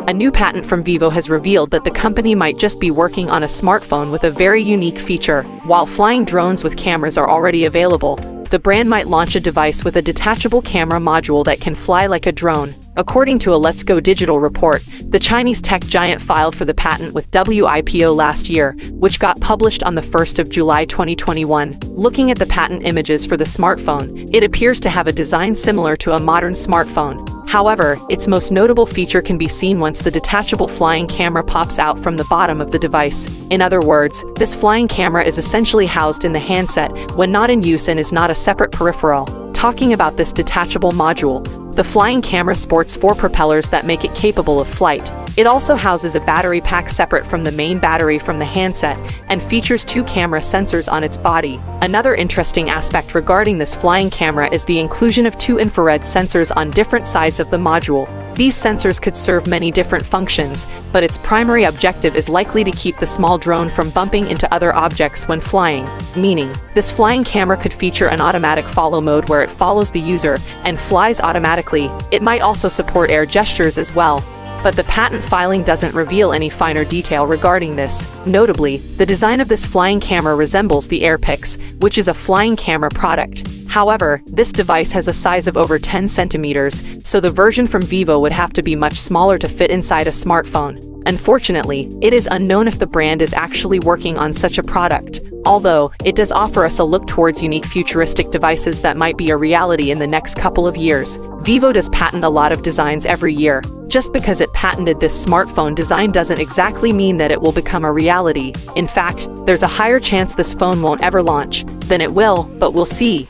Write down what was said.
A new patent from VIVO has revealed that the company might just be working on a smartphone with a very unique feature. While flying drones with cameras are already available, the brand might launch a device with a detachable camera module that can fly like a drone. According to a Let's Go Digital report, the Chinese tech giant filed for the patent with WIPO last year, which got published on the 1st of July 2021. Looking at the patent images for the smartphone, it appears to have a design similar to a modern smartphone. However, its most notable feature can be seen once the detachable flying camera pops out from the bottom of the device. In other words, this flying camera is essentially housed in the handset when not in use and is not a separate peripheral. Talking about this detachable module, the flying camera sports 4 propellers that make it capable of flight. It also houses a battery pack separate from the main battery from the handset and features 2 camera sensors on its body. Another interesting aspect regarding this flying camera is the inclusion of 2 infrared sensors on different sides of the module. These sensors could serve many different functions, but its primary objective is likely to keep the small drone from bumping into other objects when flying, meaning this flying camera could feature an automatic follow mode where it follows the user and flies automatically. It might also support air gestures as well. But the patent filing doesn't reveal any finer detail regarding this. Notably, the design of this flying camera resembles the AirPix, which is a flying camera product. However, this device has a size of over 10 centimeters, so the version from VIVO would have to be much smaller to fit inside a smartphone. Unfortunately, it is unknown if the brand is actually working on such a product, although it does offer us a look towards unique futuristic devices that might be a reality in the next couple of years. VIVO does patent a lot of designs every year. Just because it patented this smartphone design doesn't exactly mean that it will become a reality. In fact, there's a higher chance this phone won't ever launch than it will, but we'll see.